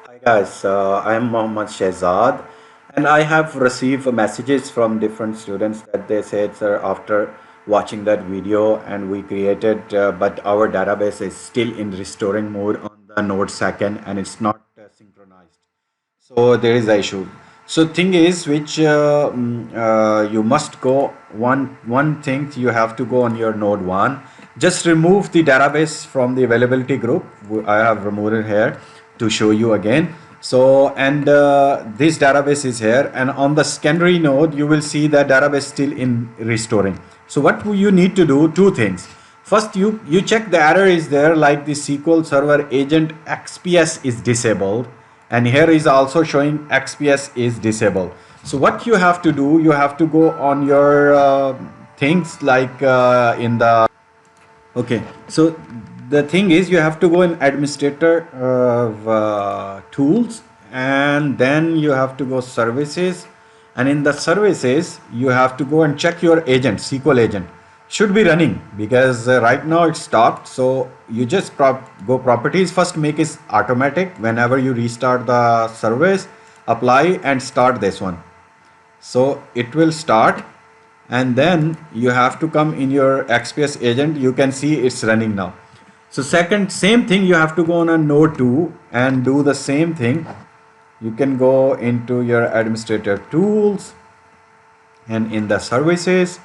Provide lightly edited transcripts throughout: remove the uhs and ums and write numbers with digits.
Hi guys, I am Mohammad Shehzad, and I have received messages from different students that they said, sir, after watching that video and we created, but our database is still in restoring mode on the Node second and it's not synchronized. So there is the issue. So thing is, which you must go one thing you have to go on your node one. Just remove the database from the availability group. I have removed it here to show you again. So and this database is here, and on the secondary node you will see the database still in restoring. So what you need to do, two things. First, you check the error is there, like the SQL Server agent XPS is disabled, and here is also showing XPS is disabled. So what you have to do, you have to go on your things like in the okay. So the thing is, you have to go in administrator tools, and then you have to go services, and in the services you have to go and check your agent. SQL agent should be running because right now it's stopped. So you just go properties first, make it automatic. Whenever you restart the service, apply and start this one, so it will start, and then you have to come in your XPS agent. You can see it's running now. So second, same thing, you have to go on a node 2 and do the same thing. You can go into your administrator tools, and in the services,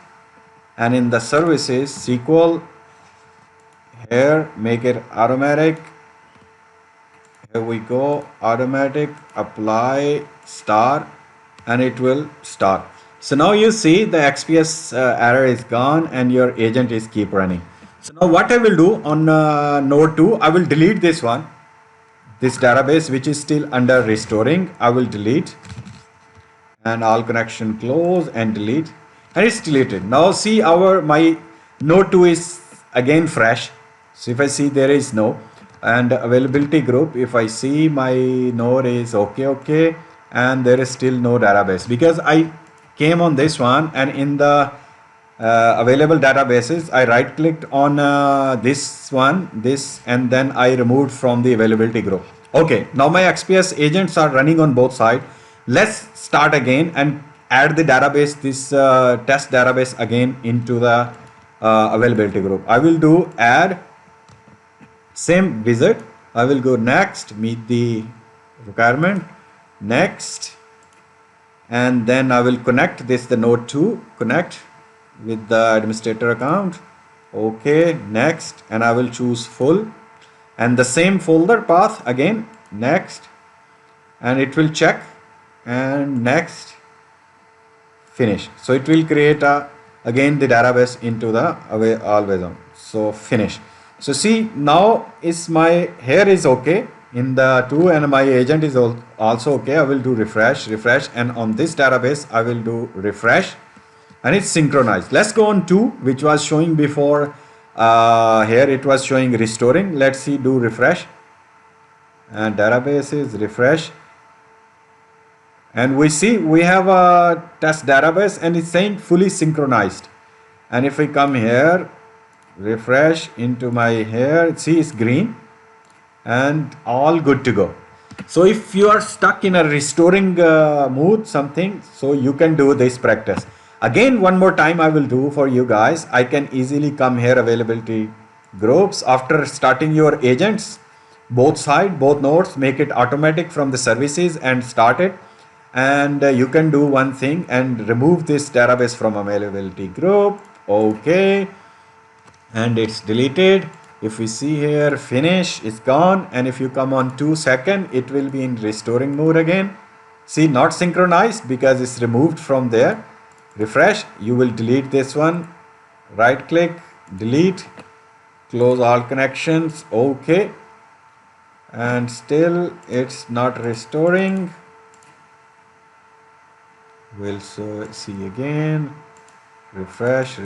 and in the services SQL, here make it automatic. Here we go, automatic, apply, start, and it will start. So now you see the XPS error is gone and your agent is keep running. So now what I will do on node 2, I will delete this one, this database which is still under restoring. I will delete, and all connection close and delete, and it's deleted. Now see my node 2 is again fresh. So if I see there is no, and availability group, if I see my node is okay, and there is still no database because I came on this one, and in the available databases I right clicked on this one, this, and then I removed from the availability group. Okay, now my XPS agents are running on both sides. Let's start again and add the database, this test database again into the availability group. I will do add, same visit. I will go next, meet the requirement, next, and then I will connect this, the node 2, connect with the administrator account. Okay, next, and I will choose full, and the same folder path again, next, and it will check, and next, finish. So it will create again the database into the always on. So finish. So see, now is my here is okay in the 2, and my agent is also okay. I will do refresh, and on this database I will do refresh, and it's synchronized. Let's go on 2, which was showing before. Here it was showing restoring. Let's see, do refresh, and database is refresh, and we see we have a test database and it's saying fully synchronized. And if we come here, refresh into my here, see it's green and all good to go. So if you are stuck in a restoring mood something, so you can do this practice again. One more time I will do for you guys. I can easily come here, availability groups, after starting your agents, both side, both nodes, make it automatic from the services and start it. And you can do one thing and remove this database from availability group. Okay, and it's deleted. If we see here, finish, it's gone. And if you come on 2 seconds, it will be in restoring mode again. See, not synchronized because it's removed from there. Refresh, you will delete this one, right click, delete, close all connections. Okay, and still it's not restoring. We'll see again, refresh,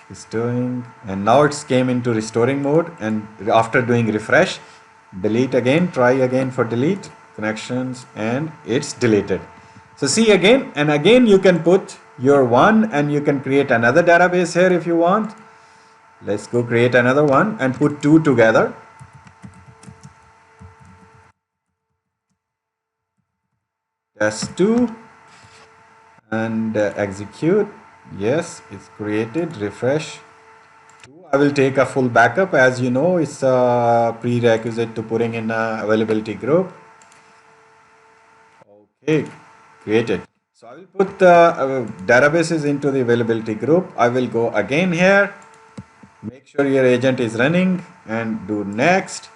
it's doing, and now it's came into restoring mode. And after doing refresh, delete again, try again for delete connections, and it's deleted. So see again, and again you can put your one, and you can create another database here if you want. Let's go create another one and put 2 together. test2 and execute. Yes, it's created. Refresh. I will take a full backup. As you know, it's a prerequisite to putting in a availability group. Okay, created. So I will put the databases into the availability group. I will go again here. Make sure your agent is running and do next.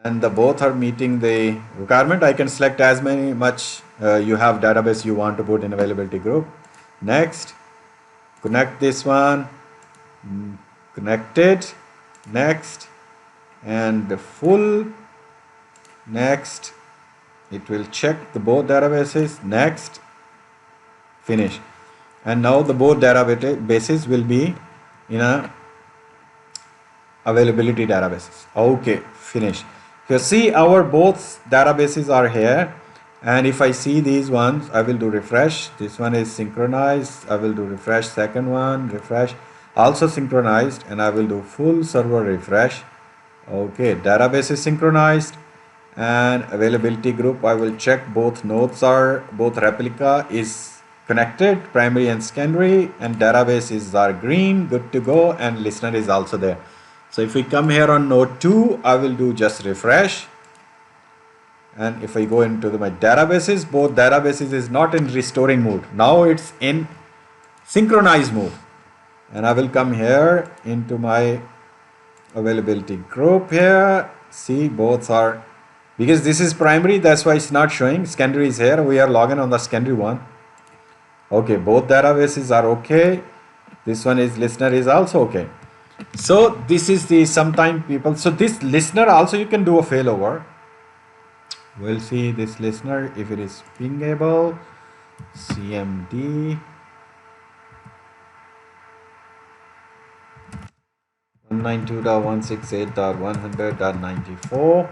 And the both are meeting the requirement. I can select as many much you have database you want to put in availability group. Next, connect this one. Connected. Next, and the full. Next, it will check the both databases. Next, finish. And now the both databases will be in a availability databases. Okay, finish. You see our both databases are here, and if I see these ones, I will do refresh. This one is synchronized. I will do refresh. Second one, refresh, also synchronized, and I will do full server refresh. Okay, database is synchronized, and availability group, I will check both nodes are, both replica is connected, primary and secondary, and databases are green, good to go, and listener is also there. So if we come here on node 2, I will do just refresh. And if I go into my databases, both databases is not in restoring mode. Now it's in synchronized mode. And I will come here into my availability group here. See, both are, because this is primary, that's why it's not showing. Secondary is here. We are logging on the secondary one. Okay, both databases are okay. This one is listener is also okay. So this is the sometime people. So this listener also you can do a failover. We'll see this listener if it is pingable. CMD 192.168.100.94.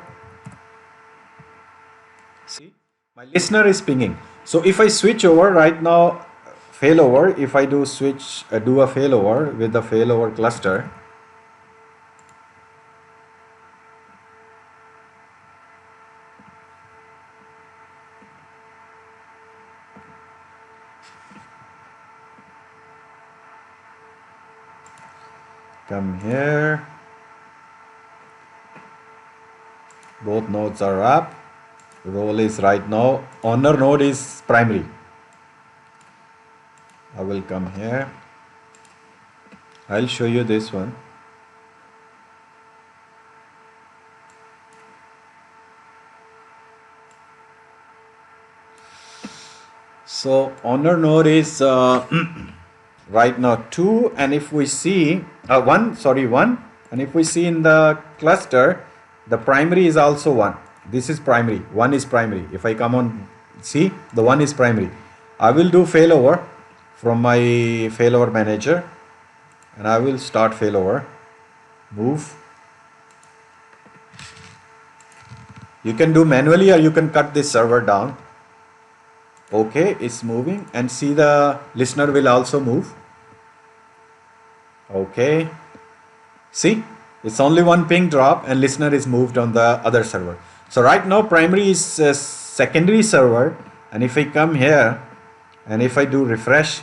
See, my listener is pinging. So if I switch over right now, failover, if I do switch, do a failover with the failover cluster. Come here. Both nodes are up. Role is right now. Owner node is primary. I will come here. I'll show you this one. So owner node is right now 2, and if we see 1, and if we see in the cluster, the primary is also 1. This is primary. 1 is primary. If I come on, see, the 1 is primary. I will do failover from my failover manager, and I will start failover. Move. You can do manually, or you can cut this server down. Okay, it's moving, and see the listener will also move. Okay, see, it's only one ping drop, and listener is moved on the other server. So right now primary is a secondary server, and if I come here and if I do refresh,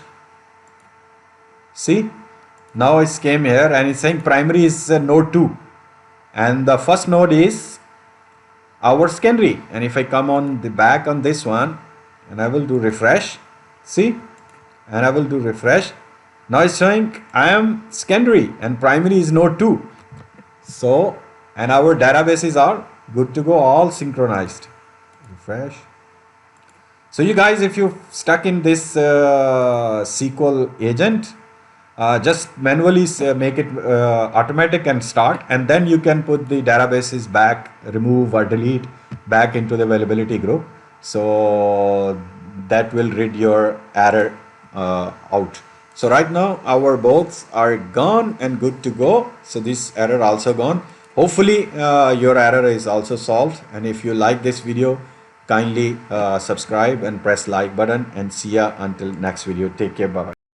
see, now it came here and it's saying primary is node 2, and the first node is our secondary. And if I come on the back on this one, and I will do refresh, see, and I will do refresh, now it's showing I am secondary and primary is node 2. So, and our databases are good to go, all synchronized. Refresh. So you guys, if you stuck in this SQL agent, just manually make it automatic and start, and then you can put the databases back, remove or delete back into the availability group. So that will rid your error out. So right now our both are gone and good to go. So this error also gone. Hopefully your error is also solved. And if you like this video, kindly subscribe and press like button, and see ya until next video. Take care. Bye.